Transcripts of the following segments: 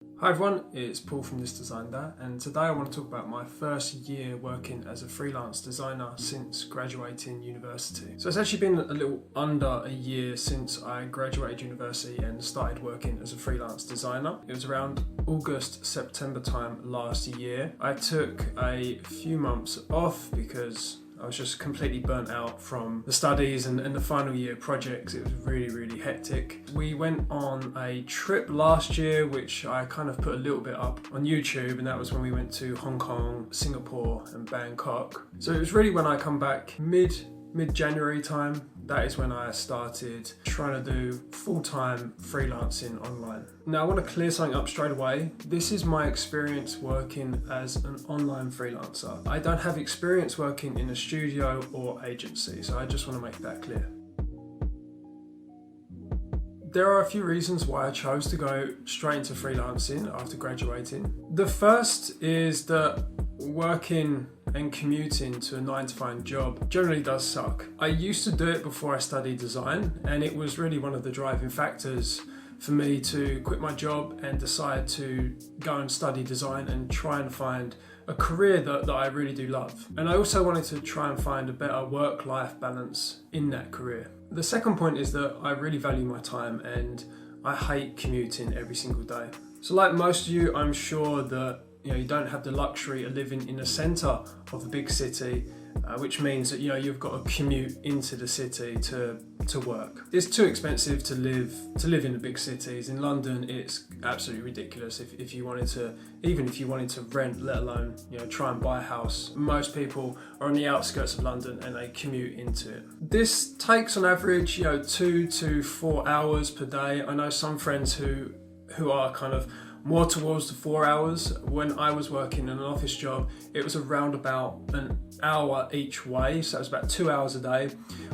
Hi everyone, it's Paul from This Design That, and today I want to talk about my first year working as a freelance designer since graduating university. So it's actually been a little under a year since I graduated university and started working as a freelance designer. It was around August, September time last year. I took a few months off because I was just completely burnt out from the studies and the final year projects. It was really hectic. We went on a trip last year, which I kind of put a little bit up on YouTube, and that was when we went to Hong Kong, Singapore and Bangkok. So it was really when I come back mid-January time, that is when I started trying to do full-time freelancing online. Now I want to clear something up straight away. This is my experience working as an online freelancer. I don't have experience working in a studio or agency, so I just want to make that clear. There are a few reasons why I chose to go straight into freelancing after graduating. The first is that working and commuting to a 9-to-5 job generally does suck. I used to do it before I studied design, and it was really one of the driving factors for me to quit my job and decide to go and study design and try and find a career that I really do love. And I also wanted to try and find a better work-life balance in that career. The second point is that I really value my time and I hate commuting every single day. So like most of you, I'm sure that you don't have the luxury of living in the centre of a big city, which means that you've got to commute into the city to work. It's too expensive to live in the big cities. In London, it's absolutely ridiculous. If you wanted to rent, let alone try and buy a house, most people are on the outskirts of London and they commute into it. This takes on average 2 to 4 hours per day. I know some friends who are kind of more towards the 4 hours. When I was working in an office job, it was around about an hour each way, so it was about 2 hours a day.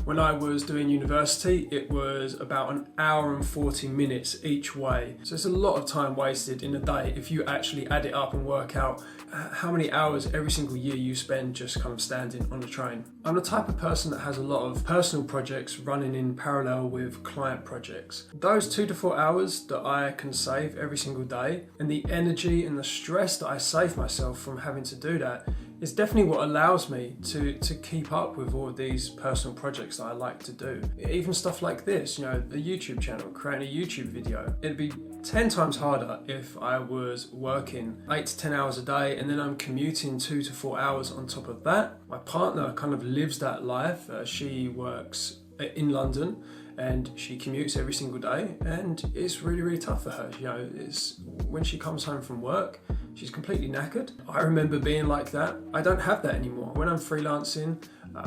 When I was doing university, it was about an hour and 40 minutes each way. So it's a lot of time wasted in a day if you actually add it up and work out how many hours every single year you spend just kind of standing on the train. I'm the type of person that has a lot of personal projects running in parallel with client projects. Those 2 to 4 hours that I can save every single day, and the energy and the stress that I save myself from having to do that, is definitely what allows me to keep up with all of these personal projects that I like to do. Even stuff like this, a YouTube channel, creating a YouTube video. It'd be 10 times harder if I was working 8 to 10 hours a day and then I'm commuting 2 to 4 hours on top of that. My partner kind of lives that life. She works in London and she commutes every single day, and it's really tough for her. It's when she comes home from work, she's completely knackered. I remember being like that. I don't have that anymore. When I'm freelancing,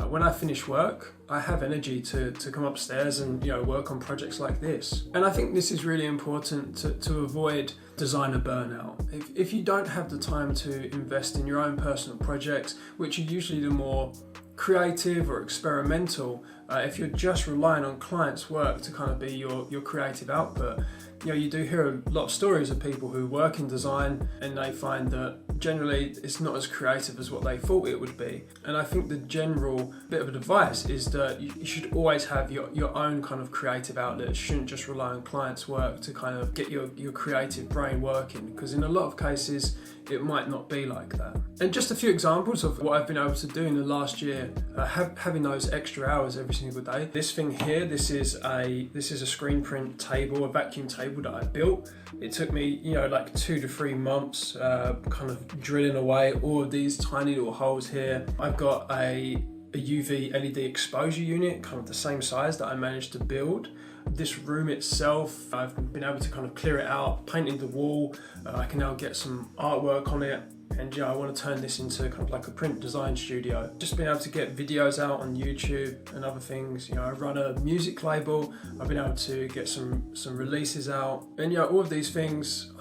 when I finish work, I have energy to come upstairs and work on projects like this. And I think this is really important to avoid designer burnout. If you don't have the time to invest in your own personal projects, which are usually the more creative or experimental, if you're just relying on clients' work to kind of be your creative output, you do hear a lot of stories of people who work in design and they find that generally it's not as creative as what they thought it would be. And I think the general bit of advice is that you should always have your own kind of creative outlet. You shouldn't just rely on clients' work to kind of get your creative brain working, because in a lot of cases it might not be like that. And just a few examples of what I've been able to do in the last year, having those extra hours every single day. This thing here, this is a screen print table, a vacuum table that I built. It took me like 2 to 3 months kind of drilling away all of these tiny little holes here. I've got a UV LED exposure unit, kind of the same size that I managed to build. This room itself, I've been able to kind of clear it out, painting the wall. I can now get some artwork on it, and I want to turn this into kind of like a print design studio. Just being able to get videos out on YouTube and other things. I run a music label. I've been able to get some releases out, and all of these things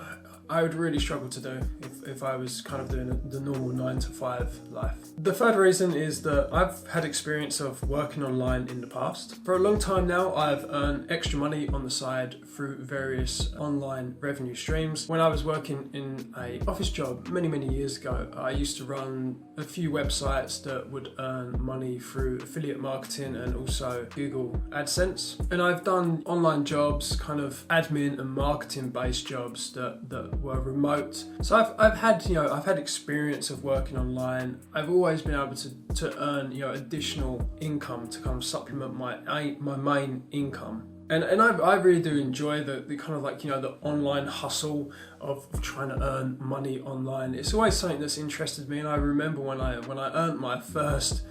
I would really struggle to do if I was kind of doing the normal 9 to 5 life. The third reason is that I've had experience of working online in the past. For a long time now, I've earned extra money on the side through various online revenue streams. When I was working in an office job many years ago, I used to run a few websites that would earn money through affiliate marketing and also Google AdSense. And I've done online jobs, kind of admin and marketing based jobs that were remote. So I've had experience of working online. I've always been able to earn additional income to kind of supplement my main income. And I really do enjoy the kind of the online hustle of trying to earn money online. It's always something that's interested me, and I remember when I earned my first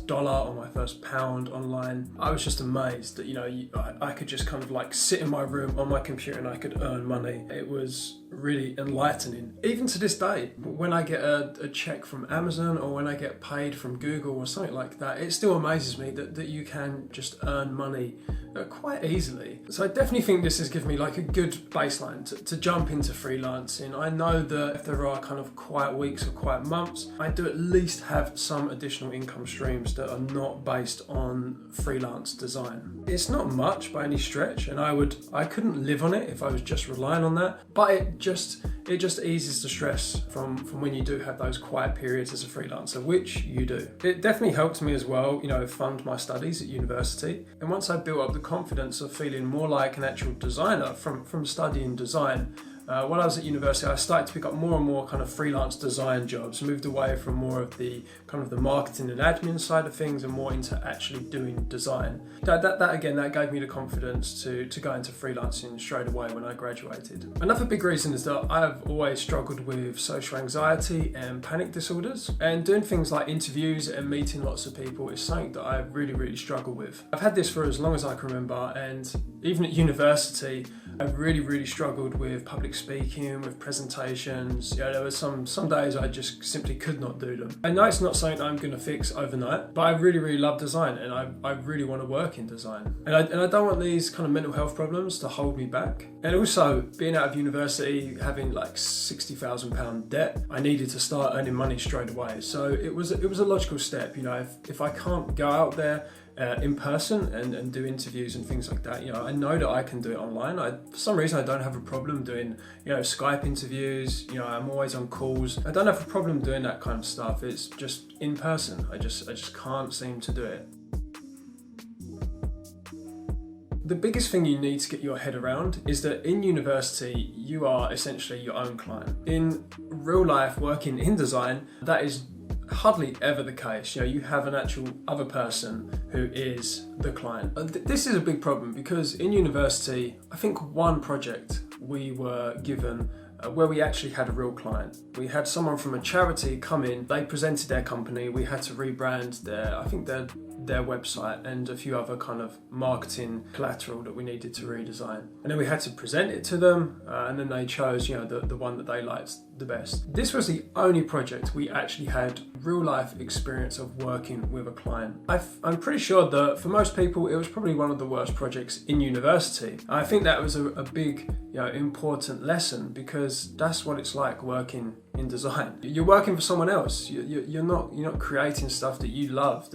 dollar or my first pound online, I was just amazed that I could just kind of sit in my room on my computer and I could earn money. It was really enlightening. Even to this day, when I get a check from Amazon or when I get paid from Google or something like that, it still amazes me that you can just earn money quite easily. So I definitely think this has given me a good baseline to jump into freelancing. I know that if there are kind of quiet weeks or quiet months, I do at least have some additional income streams that are not based on freelance design. It's not much by any stretch, and I couldn't live on it if I was just relying on that, but it just eases the stress from when you do have those quiet periods as a freelancer, which you do. It definitely helped me as well, fund my studies at university. And once I built up the confidence of feeling more like an actual designer from studying design, while I was at university, I started to pick up more and more kind of freelance design jobs, moved away from more of the kind of the marketing and admin side of things and more into actually doing design. That gave me the confidence to go into freelancing straight away when I graduated. Another big reason is that I have always struggled with social anxiety and panic disorders, and doing things like interviews and meeting lots of people is something that I really, really struggle with. I've had this for as long as I can remember, and even at university, I've really, really struggled with public speaking, with presentations. There were some days I just simply could not do them. I know it's not something I'm going to fix overnight, but I really, really love design, and I really want to work in design. And I don't want these kind of mental health problems to hold me back. And also, being out of university, having £60,000 debt, I needed to start earning money straight away. So it was a logical step. If I can't go out there in person and do interviews and things like that, I know that I can do it online. For some reason, I don't have a problem doing Skype interviews. I'm always on calls. I don't have a problem doing that kind of stuff. It's just in person. I just can't seem to do it. The biggest thing you need to get your head around is that in university, you are essentially your own client. In real life, working in design, that is hardly ever the case. You have an actual other person who is the client. This is a big problem because in university, I think one project we were given where we actually had a real client. We had someone from a charity come in, they presented their company, we had to rebrand their website and a few other kind of marketing collateral that we needed to redesign. And then we had to present it to them, and then they chose, the one that they liked the best. This was the only project we actually had real life experience of working with a client. I'm pretty sure that for most people, it was probably one of the worst projects in university. I think that was a big, important lesson, because that's what it's like working in design. You're working for someone else. You're not creating stuff that you love.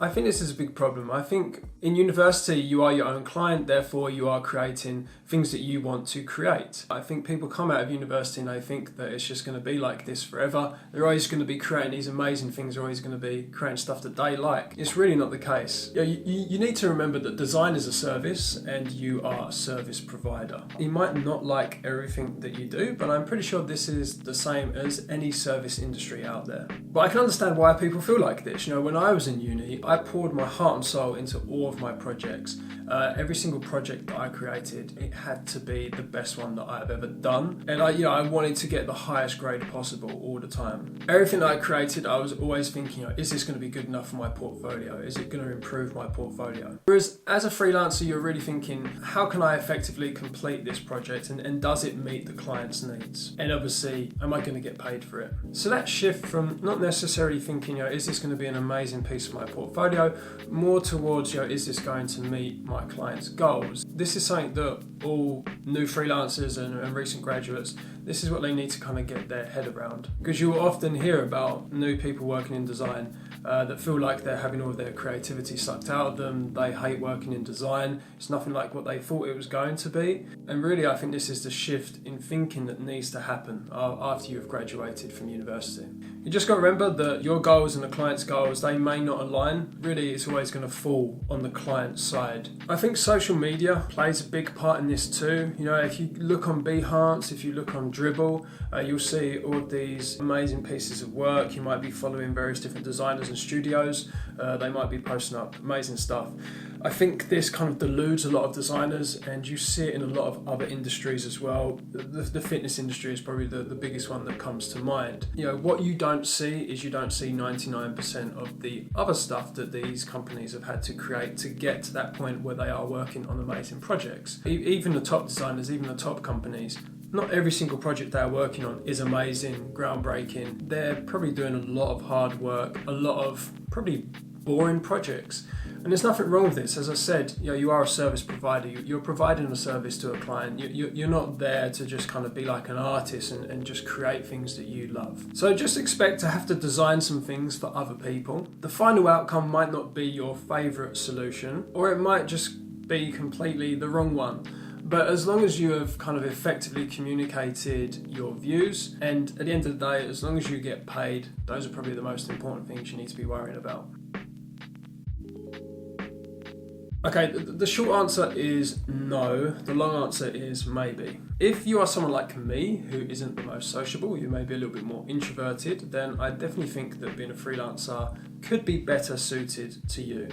I think this is a big problem. I think in university you are your own client, therefore you are creating things that you want to create. I think people come out of university and they think that it's just going to be like this forever. They're always going to be creating these amazing things. They're always going to be creating stuff that they like. It's really not the case. You need to remember that design is a service and you are a service provider. You might not like everything that you do, but I'm pretty sure this is the same as any service industry out there. But I can understand why people feel like this. When I was in uni, I poured my heart and soul into all of my projects. Every single project that I created, it had to be the best one that I've ever done. And I wanted to get the highest grade possible all the time. Everything that I created, I was always thinking, is this going to be good enough for my portfolio? Is it going to improve my portfolio? Whereas as a freelancer, you're really thinking, how can I effectively complete this project, and does it meet the client's needs? And obviously, am I going to get paid for it? So that shift from not necessarily thinking, is this going to be an amazing piece of my portfolio, more towards, is this going to meet my client's goals? This is something that all new freelancers and recent graduates, this is what they need to kind of get their head around. Because you will often hear about new people working in design that feel like they're having all of their creativity sucked out of them. They hate working in design. It's nothing like what they thought it was going to be. And really, I think this is the shift in thinking that needs to happen after you've graduated from university. You just got to remember that your goals and the client's goals, they may not align. Really, it's always going to fall on the client's side. I think social media plays a big part in this too. You know, if you look on Behance, if you look on Dribble, you'll see all of these amazing pieces of work. You might be following various different designers and studios. They might be posting up amazing stuff. I think this kind of deludes a lot of designers, and you see it in a lot of other industries as well. The fitness industry is probably the biggest one that comes to mind. You know, what you don't see is you don't see 99% of the other stuff that these companies have had to create to get to that point where they are working on amazing projects. Even the top designers, even the top companies, not every single project they're working on is amazing, groundbreaking. They're probably doing a lot of hard work, a lot of probably boring projects. And there's nothing wrong with this. As I said, you know, you are a service provider. You're providing a service to a client. You're not there to just kind of be like an artist and just create things that you love. So just expect to have to design some things for other people. The final outcome might not be your favorite solution, or it might just be completely the wrong one. But as long as you have kind of effectively communicated your views, and at the end of the day, as long as you get paid, those are probably the most important things you need to be worrying about. Okay, the short answer is no. The long answer is maybe. If you are someone like me who isn't the most sociable, you may be a little bit more introverted, then I definitely think that being a freelancer could be better suited to you.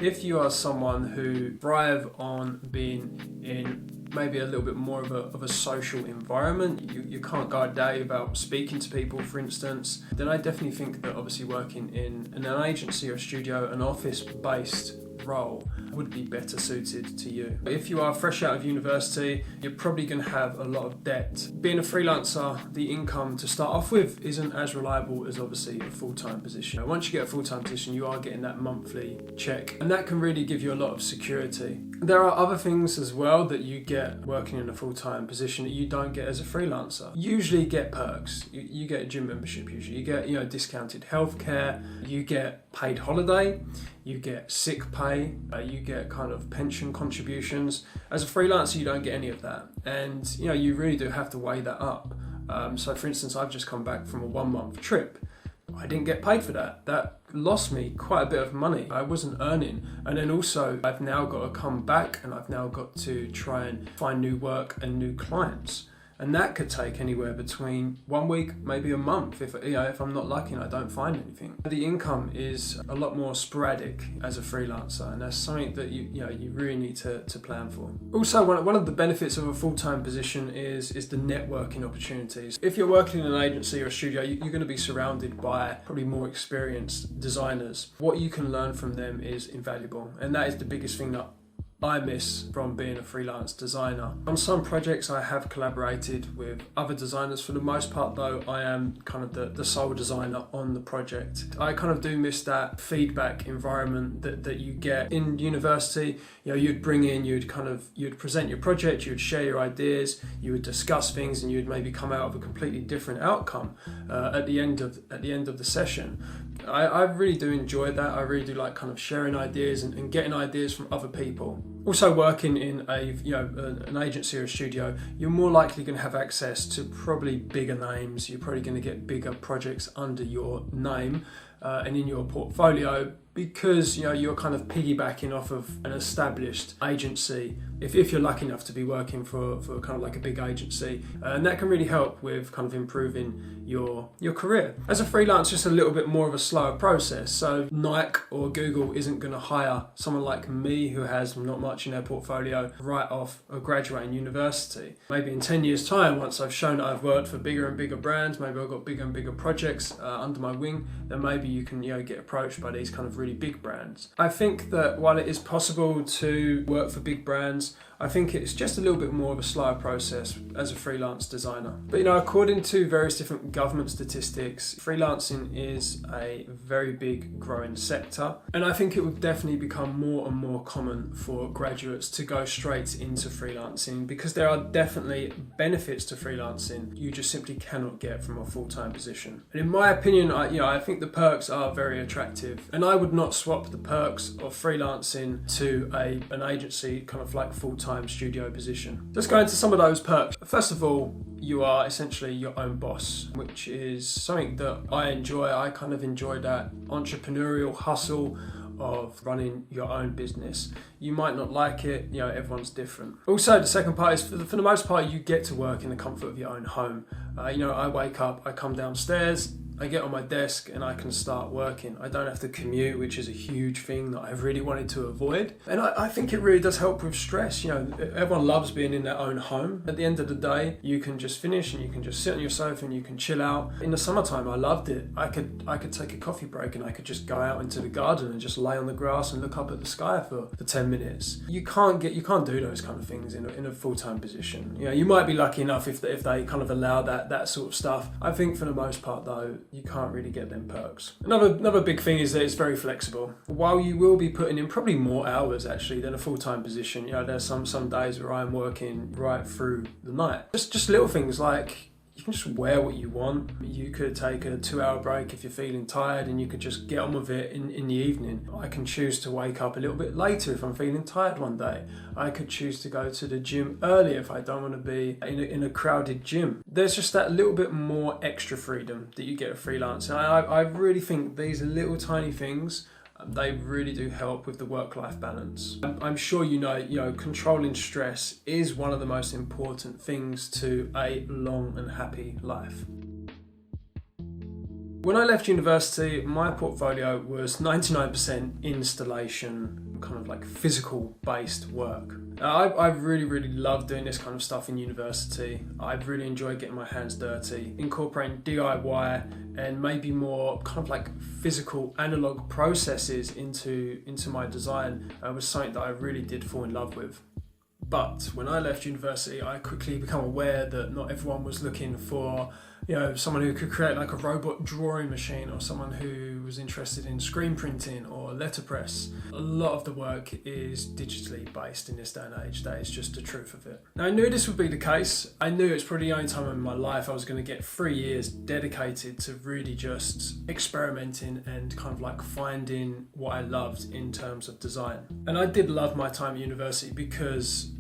If you are someone who thrives on being in maybe a little bit more of a social environment, you can't go a day without speaking to people, for instance, then I definitely think that obviously working in an agency or studio, an office-based role would be better suited to you. If you are fresh out of university, you're probably going to have a lot of debt. Being a freelancer, the income to start off with isn't as reliable as obviously a full-time position. Once you get a full-time position, you are getting that monthly check, and that can really give you a lot of security. There are other things as well that you get working in a full-time position that you don't get as a freelancer. You usually get perks. You get a gym membership usually. You get, discounted healthcare. You get paid holiday. You get sick pay. You get kind of pension contributions. As a freelancer, you don't get any of that. And, you really do have to weigh that up. So for instance, I've just come back from a 1-month trip. I didn't get paid for that. That lost me quite a bit of money. I wasn't earning. And then also I've now got to come back and I've now got to try and find new work and new clients. And that could take anywhere between 1 week, maybe a month, if I'm not lucky and I don't find anything. The income is a lot more sporadic as a freelancer, and that's something that you really need to plan for. Also, one of the benefits of a full-time position is the networking opportunities. If you're working in an agency or a studio, you're going to be surrounded by probably more experienced designers. What you can learn from them is invaluable, and that is the biggest thing that I miss from being a freelance designer. On some projects I have collaborated with other designers. For the most part though, I am kind of the sole designer on the project. I kind of do miss that feedback environment that you get in university. You'd bring in, you'd present your project, you'd share your ideas, you would discuss things, and you'd maybe come out with a completely different outcome at the end of the session. I really do enjoy that. I really do like kind of sharing ideas and getting ideas from other people. Also, working in an agency or a studio, you're more likely going to have access to probably bigger names. You're probably going to get bigger projects under your name and in your portfolio, because you're kind of piggybacking off of an established agency if you're lucky enough to be working for kind of like a big agency, and that can really help with kind of improving your career. As a freelancer, it's a little bit more of a slower process, so Nike or Google isn't going to hire someone like me who has not much in their portfolio right off of graduating university. Maybe in 10 years time, once I've shown that I've worked for bigger and bigger brands, maybe I've got bigger and bigger projects under my wing, then maybe you can get approached by these kind of really big brands. I think that while it is possible to work for big brands, I think it's just a little bit more of a slower process as a freelance designer. But according to various different government statistics, freelancing is a very big growing sector. And I think it will definitely become more and more common for graduates to go straight into freelancing, because there are definitely benefits to freelancing you just simply cannot get from a full-time position. And in my opinion, I think the perks are very attractive, and I would not swap the perks of freelancing to an agency kind of like full-time studio position. Let's go into some of those perks. First of all, you are essentially your own boss, which is something that I enjoy. I kind of enjoy that entrepreneurial hustle of running your own business. You might not like it, everyone's different. Also, the second part is for the most part, you get to work in the comfort of your own home. I wake up, I come downstairs, I get on my desk and I can start working. I don't have to commute, which is a huge thing that I've really wanted to avoid. And I think it really does help with stress. Everyone loves being in their own home. At the end of the day, you can just finish and you can just sit on your sofa and you can chill out. In the summertime, I loved it. I could take a coffee break and I could just go out into the garden and just lay on the grass and look up at the sky for 10 minutes. You can't do those kind of things in a full-time position. You might be lucky enough if they kind of allow that sort of stuff. I think for the most part though, you can't really get them perks. Another big thing is that it's very flexible. While you will be putting in probably more hours actually than a full-time position, there's some days where I'm working right through the night. Just little things like you can just wear what you want. You could take a 2-hour break if you're feeling tired and you could just get on with it in the evening. I can choose to wake up a little bit later if I'm feeling tired one day. I could choose to go to the gym early if I don't want to be in a crowded gym. There's just that little bit more extra freedom that you get a freelance. And I really think these little tiny things, they really do help with the work-life balance. I'm sure controlling stress is one of the most important things to a long and happy life. When I left university, my portfolio was 99% installation, kind of like physical based work. I really, really loved doing this kind of stuff in university. I really enjoyed getting my hands dirty, incorporating DIY and maybe more kind of like physical analog processes into my design was something that I really did fall in love with. But when I left university, I quickly became aware that not everyone was looking for someone who could create like a robot drawing machine, or someone who was interested in screen printing or letterpress. A lot of the work is digitally based in this day and age. That is just the truth of it. Now, I knew this would be the case. I knew it's probably the only time in my life I was going to get 3 years dedicated to really just experimenting and kind of like finding what I loved in terms of design. And I did love my time at university because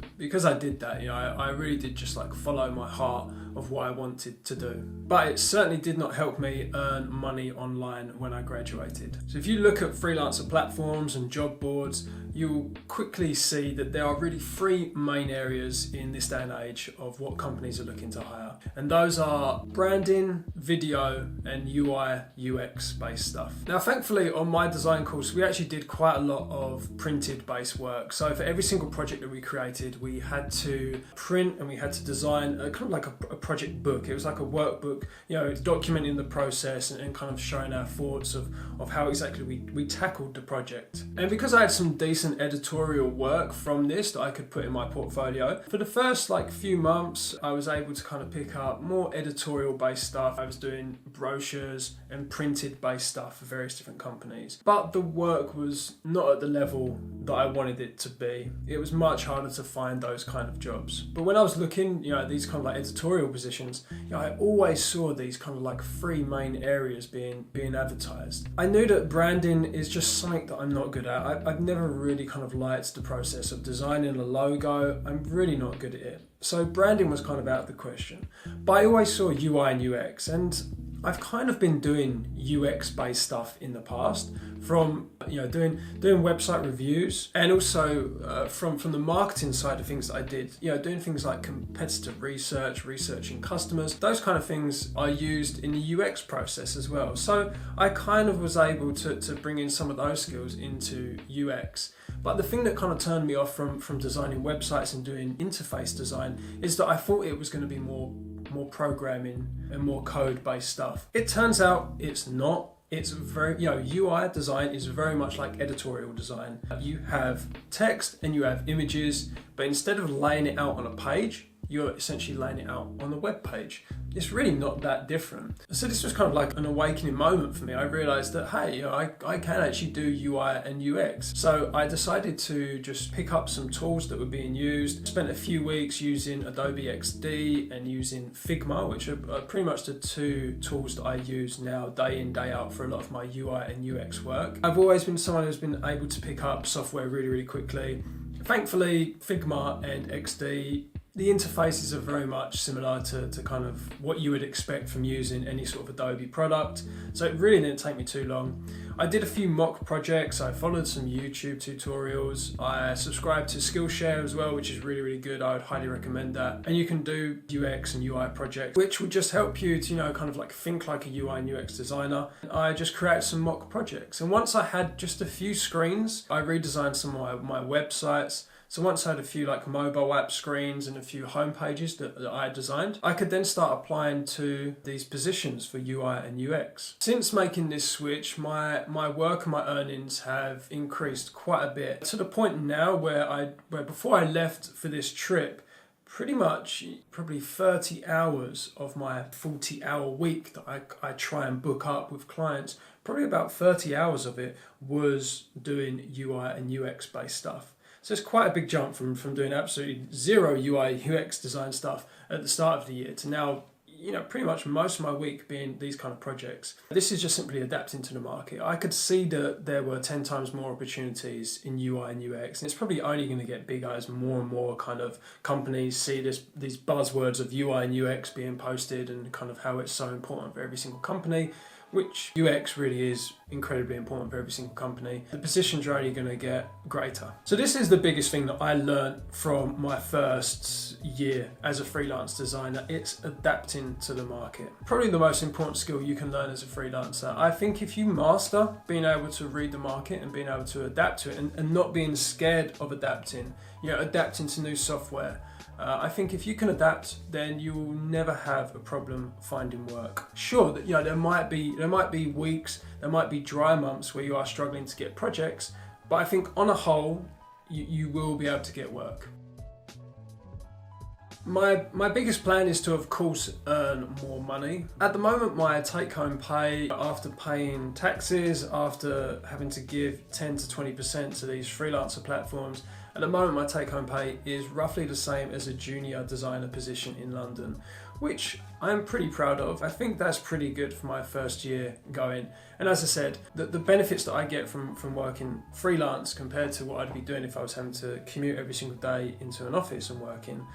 I did that. I really did just like follow my heart of what I wanted to do. But it certainly did not help me earn money online when I graduated. So if you look at freelancer platforms and job boards, you'll quickly see that there are really 3 main areas in this day and age of what companies are looking to hire. And those are branding, video, and UI, UX based stuff. Now, thankfully on my design course, we actually did quite a lot of printed based work. So for every single project that we created, we had to print and we had to design kind of like a project book. It was like a workbook, documenting the process and kind of showing our thoughts of how exactly we tackled the project. And because I had some decent editorial work from this that I could put in my portfolio, for the first few months, I was able to kind of pick up more editorial based stuff. I was doing brochures and printed based stuff for various different companies. But the work was not at the level that I wanted it to be. It was much harder to find those kind of jobs. But when I was looking, at these kind of like editorial positions, I always saw these kind of like 3 main areas being advertised. I knew that branding is just something that I'm not good at. I've never really kind of liked the process of designing a logo. I'm really not good at it. So branding was kind of out of the question. But I always saw UI and UX, and I've kind of been doing UX based stuff in the past, from doing website reviews, and also from the marketing side of things that I did, doing things like competitor research, researching customers. Those kind of things are used in the UX process as well. So I kind of was able to bring in some of those skills into UX. But the thing that kind of turned me off from designing websites and doing interface design is that I thought it was going to be more programming and more code-based stuff. It turns out it's not. it's very, UI design is very much like editorial design. You have text and you have images, but instead of laying it out on a page, you're essentially laying it out on a web page. It's really not that different. So this was kind of like an awakening moment for me. I realized that, hey, I can actually do UI and UX. So I decided to just pick up some tools that were being used. Spent a few weeks using Adobe XD and using Figma, which are pretty much the two tools that I use now day in, day out for a lot of my UI and UX work. I've always been someone who's been able to pick up software really, really quickly. Thankfully, Figma and XD, the interfaces are very much similar to kind of what you would expect from using any sort of Adobe product. So it really didn't take me too long. I did a few mock projects. I followed some YouTube tutorials. I subscribed to Skillshare as well, which is really, really good. I would highly recommend that. And you can do UX and UI projects, which will just help you to, kind of like think like a UI and UX designer. I just created some mock projects. And once I had just a few screens, I redesigned some of my websites. So once I had a few like mobile app screens and a few home pages that I designed, I could then start applying to these positions for UI and UX. Since making this switch, my work and my earnings have increased quite a bit, to the point now where before I left for this trip, pretty much probably 30 hours of my 40-hour week that I try and book up with clients, probably about 30 hours of it was doing UI and UX based stuff. So it's quite a big jump from doing absolutely zero UI UX design stuff at the start of the year to now, pretty much most of my week being these kind of projects. This is just simply adapting to the market. I could see that there were 10 times more opportunities in UI and UX, and it's probably only going to get bigger as more and more kind of companies see these buzzwords of UI and UX being posted and kind of how it's so important for every single company, which UX really is incredibly important for every single company. The positions are only going to get greater. So this is the biggest thing that I learned from my first year as a freelance designer. It's adapting to the market. Probably the most important skill you can learn as a freelancer. I think if you master being able to read the market and being able to adapt to it and not being scared of adapting, adapting to new software, I think if you can adapt, then you will never have a problem finding work. Sure, that there might be weeks, there might be dry months where you are struggling to get projects, but I think on a whole, you will be able to get work. My biggest plan is to, of course, earn more money. At the moment, my take-home pay, after paying taxes, after having to give 10 to 20% to these freelancer platforms, at the moment my take-home pay is roughly the same as a junior designer position in London, which I'm pretty proud of. I think that's pretty good for my first year going. And as I said, the benefits that I get from working freelance compared to what I'd be doing if I was having to commute every single day into an office and working,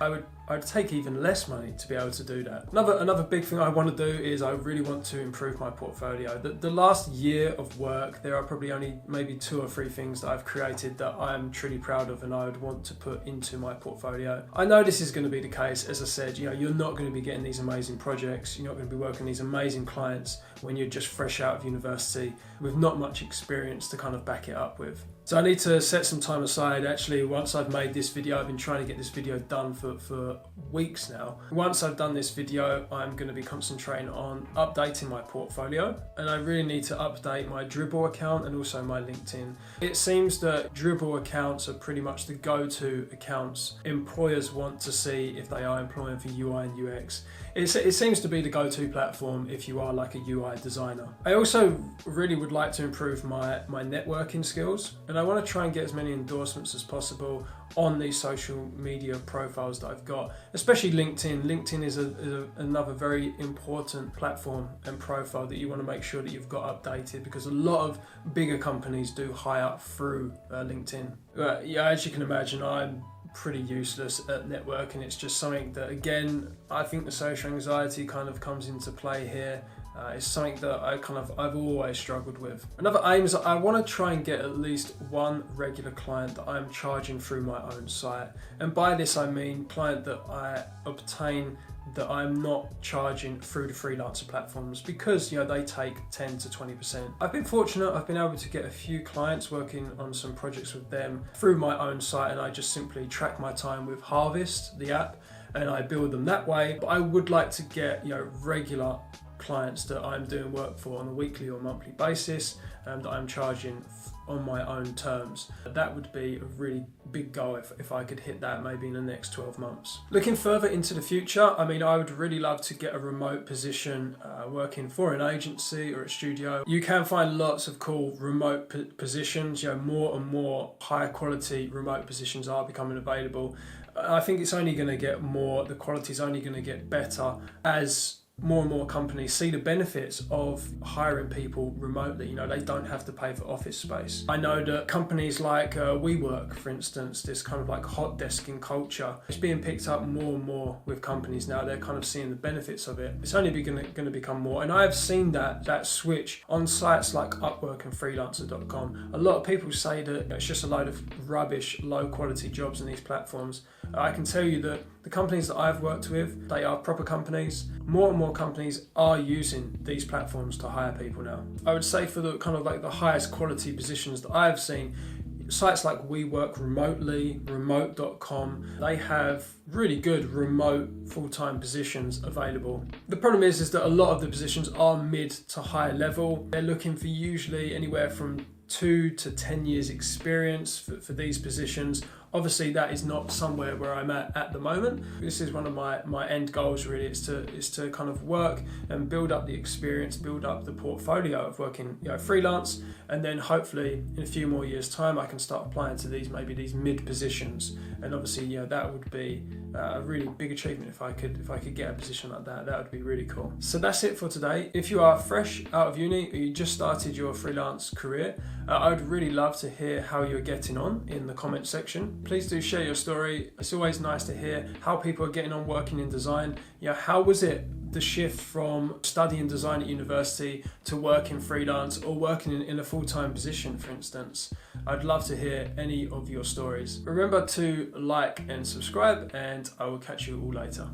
I'd take even less money to be able to do that. Another big thing I want to do is I really want to improve my portfolio. The last year of work, there are probably only maybe 2 or 3 things that I've created that I'm truly proud of and I would want to put into my portfolio. I know this is going to be the case. As I said, you're not going to be getting these amazing projects. You're not going to be working with these amazing clients when you're just fresh out of university with not much experience to kind of back it up with. So I need to set some time aside. Actually, once I've made this video, I've been trying to get this video done for weeks now. Once I've done this video, I'm going to be concentrating on updating my portfolio, and I really need to update my Dribbble account and also my LinkedIn. It seems that Dribbble accounts are pretty much the go-to accounts employers want to see if they are employing for UI and UX. It seems to be the go-to platform if you are like a UI designer. I also really would like to improve my networking skills, and I want to try and get as many endorsements as possible on these social media profiles that I've got, especially LinkedIn. LinkedIn is another very important platform and profile that you want to make sure that you've got updated, because a lot of bigger companies do hire through LinkedIn. As you can imagine, I'm pretty useless at networking. It's just something that, again, I think the social anxiety kind of comes into play here. It's something that I've always struggled with. Another aim is that I want to try and get at least one regular client that I'm charging through my own site. And by this I mean client that I obtain that I'm not charging through the freelancer platforms, because they take 10 to 20%. I've been fortunate, I've been able to get a few clients working on some projects with them through my own site, and I just simply track my time with Harvest, the app, and I build them that way. But I would like to get regular clients that I'm doing work for on a weekly or monthly basis, that I'm charging on my own terms. That would be a really big goal if I could hit that maybe in the next 12 months. Looking further into the future, I mean, I would really love to get a remote position working for an agency or a studio. You can find lots of cool remote positions. More and more higher quality remote positions are becoming available. I think it's only going to get more, the quality is only going to get better as more and more companies see the benefits of hiring people remotely. They don't have to pay for office space. I know that companies like WeWork, for instance, this kind of like hot desking culture, it's being picked up more and more with companies now. They're kind of seeing the benefits of it. It's only going to become more. And I have seen that switch on sites like Upwork and freelancer.com. A lot of people say that it's just a load of rubbish, low quality jobs on these platforms. I can tell you that the companies that I've worked with, they are proper companies. More and more companies are using these platforms to hire people now. I would say for the kind of like the highest quality positions that I've seen, sites like WeWork Remotely, remote.com, they have really good remote full-time positions available. The problem is that a lot of the positions are mid to high level. They're looking for usually anywhere from 2 to 10 years experience for these positions. Obviously that is not somewhere where I'm at the moment. This is one of my end goals really, is to kind of work and build up the experience, build up the portfolio of working freelance, and then hopefully in a few more years time I can start applying to these mid positions. And obviously that would be a really big achievement if I could get a position like that. That would be really cool. So that's it for today. If you are fresh out of uni or you just started your freelance career, I would really love to hear how you're getting on in the comment section. Please do share your story. It's always nice to hear how people are getting on working in design. How was it, the shift from studying design at university to working freelance or working in a full-time position, for instance? I'd love to hear any of your stories. Remember to like and subscribe, and I will catch you all later.